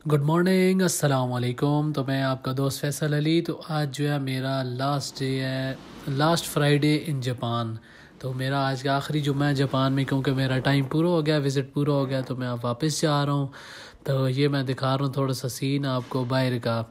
Good morning, السلام علیکم۔ تو میں آپ کا دوست فیصل علی۔ تو آج جو ہے میرا لاسٹ ڈے ہے، لاسٹ فرائیڈے ان جاپان۔ تو میرا آج کا آخری جمعہ ہے جاپان میں، کیونکہ میرا ٹائم پورا ہو گیا، وزٹ پورا ہو گیا، تو میں اب واپس جا رہا ہوں۔ تو یہ میں دکھا رہا ہوں تھوڑا سا سین آپ کو باہر کا۔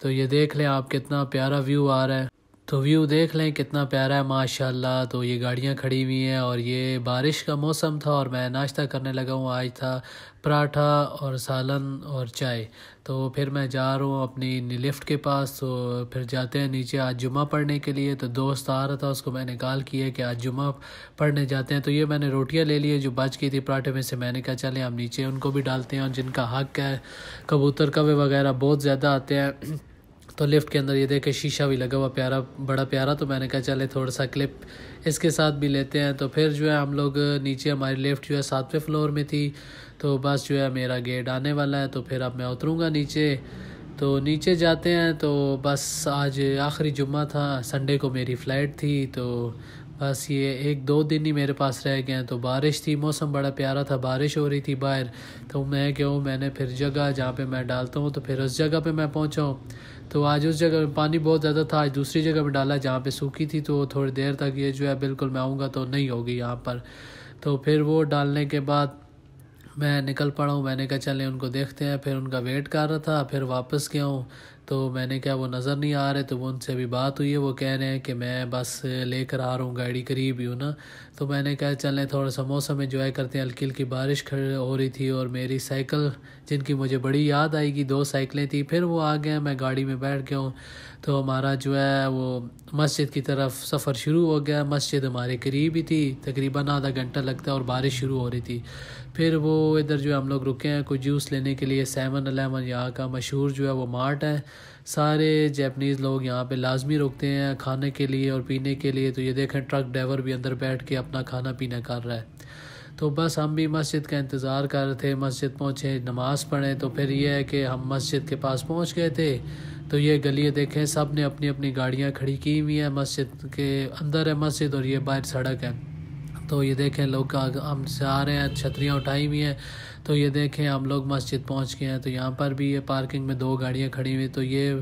تو یہ دیکھ لیں آپ، کتنا پیارا ویو آ رہا ہے۔ تو ویو دیکھ لیں کتنا پیارا ہے ماشاءاللہ۔ تو یہ گاڑیاں کھڑی ہوئی ہیں اور یہ بارش کا موسم تھا اور میں ناشتہ کرنے لگا ہوں۔ آج تھا پراٹھا اور سالن اور چائے۔ تو پھر میں جا رہا ہوں اپنی لفٹ کے پاس، تو پھر جاتے ہیں نیچے آج جمعہ پڑھنے کے لیے۔ تو دوست آ رہا تھا، اس کو میں نے کال کیا کہ آج جمعہ پڑھنے جاتے ہیں۔ تو یہ میں نے روٹیاں لے لی جو بچ گئی تھی پراٹھے میں سے، میں نے کہا چلیں ہم نیچے ان کو بھی ڈالتے ہیں، اور جن کا حق ہے، کبوتر کوے وغیرہ بہت زیادہ آتے ہیں۔ تو لفٹ کے اندر یہ دیکھے شیشہ بھی لگا ہوا پیارا، بڑا پیارا۔ تو میں نے کہا چلے تھوڑا سا کلپ اس کے ساتھ بھی لیتے ہیں۔ تو پھر جو ہے ہم لوگ نیچے، ہماری لفٹ جو ہے 7ویں فلور میں تھی، تو بس جو ہے میرا گیٹ آنے والا ہے، تو پھر اب میں اتروں گا نیچے۔ تو نیچے جاتے ہیں۔ تو بس آج آخری جمعہ تھا، سنڈے کو میری فلائٹ تھی، تو بس یہ 1-2 دن ہی میرے پاس رہ گئے ہیں۔ تو بارش تھی، موسم بڑا پیارا تھا، بارش ہو رہی تھی باہر۔ تو میں نے پھر جگہ جہاں پہ میں ڈالتا ہوں، تو پھر اس جگہ پہ میں پہنچا ہوں۔ تو آج اس جگہ پانی بہت زیادہ تھا، آج دوسری جگہ پہ ڈالا جہاں پہ سوکھی تھی، تو تھوڑی دیر تک یہ جو ہے بالکل میں آؤں گا تو نہیں ہوگی یہاں پر۔ تو پھر وہ ڈالنے کے بعد میں نکل پڑا ہوں۔ میں نے کہا چلیں ان کو دیکھتے ہیں، پھر ان کا ویٹ کر رہا تھا، پھر واپس گیا ہوں۔ تو میں نے کہا وہ نظر نہیں آ رہے، تو وہ ان سے بھی بات ہوئی ہے، وہ کہہ رہے ہیں کہ میں بس لے کر آ رہا ہوں، گاڑی قریب ہی ہوں نا۔ تو میں نے کہا چلیں تھوڑا سا موسم انجوائے کرتے ہیں۔ ہلکی ہلکی بارش ہو رہی تھی، اور میری سائیکل جن کی مجھے بڑی یاد آئے گی، 2 سائیکلیں تھیں، پھر وہ آ گئے، میں گاڑی میں بیٹھ گیا ہوں۔ تو ہمارا جو ہے وہ مسجد کی طرف سفر شروع ہو گیا۔ مسجد ہمارے قریب ہی تھی، تقریباً آدھا گھنٹہ لگتا ہے، اور بارش شروع ہو رہی تھی۔ پھر وہ ادھر جو ہم لوگ رکے ہیں کوئی جوس لینے کے لیے، 7-11 یہاں کا مشہور جو ہے وہ مارٹ ہے۔ سارے جیپنیز لوگ یہاں پہ لازمی رکتے ہیں کھانے کے لیے اور پینے کے لیے۔ تو یہ دیکھیں ٹرک ڈرائیور بھی اندر بیٹھ کے اپنا کھانا پینا کر رہا ہے۔ تو بس ہم بھی مسجد کا انتظار کر رہے تھے، مسجد پہنچے، نماز پڑھیں۔ تو پھر یہ ہے کہ ہم مسجد کے پاس پہنچ گئے تھے۔ تو یہ گلی دیکھیں، سب نے اپنی اپنی گاڑیاں کھڑی کی ہوئی ہیں، مسجد کے اندر ہے مسجد، اور یہ باہر سڑک ہے۔ تو یہ دیکھیں لوگ ہم سے آ رہے ہیں، چھتریاں اٹھائی ہوئی ہیں۔ تو یہ دیکھیں ہم لوگ مسجد پہنچ گئے ہیں۔ تو یہاں پر بھی یہ پارکنگ میں 2 گاڑیاں کھڑی ہوئی، تو یہ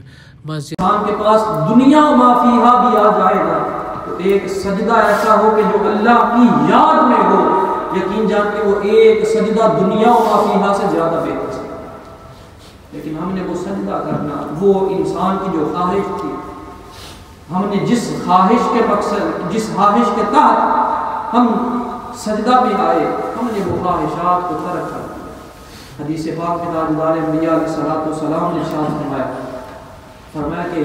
مسجد انسان کے پاس دنیا و ما فیہا بھی آ جائے گا، تو ایک سجدہ ایسا ہو کہ جو اللہ کی یاد میں ہو، یقین جان کے وہ ایک سجدہ دنیا و ما فیہا سے زیادہ بہتر ہے۔ لیکن ہم نے وہ سجدہ کرنا، وہ انسان کی جو خواہش تھی، ہم نے جس خواہش کے مقصد، جس خواہش کے تحت ہم سجدہ میں آئے، ہم نے وہ خواہشات کو ترک کر دیا۔ حدیث پاک میں تاجدار انبیاء علیہ السلام نے ارشاد فرمایا کہ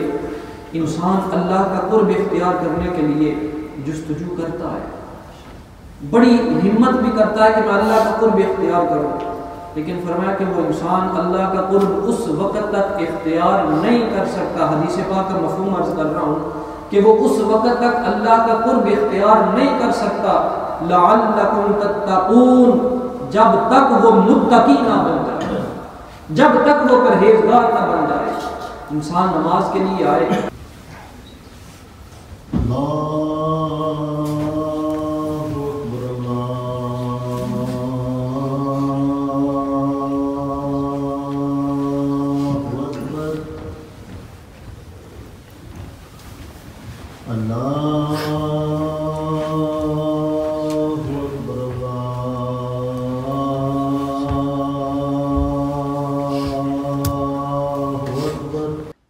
انسان اللہ کا قرب اختیار کرنے کے لیے جستجو کرتا ہے، بڑی ہمت بھی کرتا ہے کہ میں اللہ کا قرب اختیار کروں، لیکن فرمایا کہ وہ انسان اللہ کا قرب اس وقت تک اختیار نہیں کر سکتا، حدیث پاک کا مفہوم عرض کر رہا ہوں کہ وہ اس وقت تک اللہ کا قرب اختیار نہیں کر سکتا لعلکم تتقون، جب تک وہ متقی نہ بن جائے، جب تک وہ پرہیزگار نہ بن جائے۔ انسان نماز کے لیے آئے،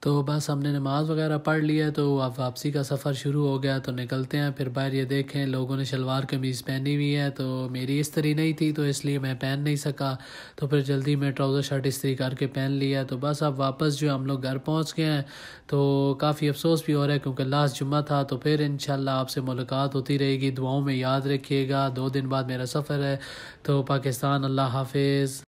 تو بس ہم نے نماز وغیرہ پڑھ لیا، تو اب واپسی کا سفر شروع ہو گیا۔ تو نکلتے ہیں پھر باہر۔ یہ دیکھیں لوگوں نے شلوار قمیض پہنی ہوئی ہے، تو میری استری نہیں تھی، تو اس لیے میں پہن نہیں سکا۔ تو پھر جلدی میں ٹراؤزر شرٹ استری کر کے پہن لیا۔ تو بس اب واپس جو ہم لوگ گھر پہنچ گئے ہیں، تو کافی افسوس بھی ہو رہا ہے کیونکہ لاسٹ جمعہ تھا۔ تو پھر انشاءاللہ آپ سے ملاقات ہوتی رہے گی، دعاؤں میں یاد رکھیے گا۔ 2 دن بعد میرا سفر ہے۔ تو پاکستان، اللہ حافظ۔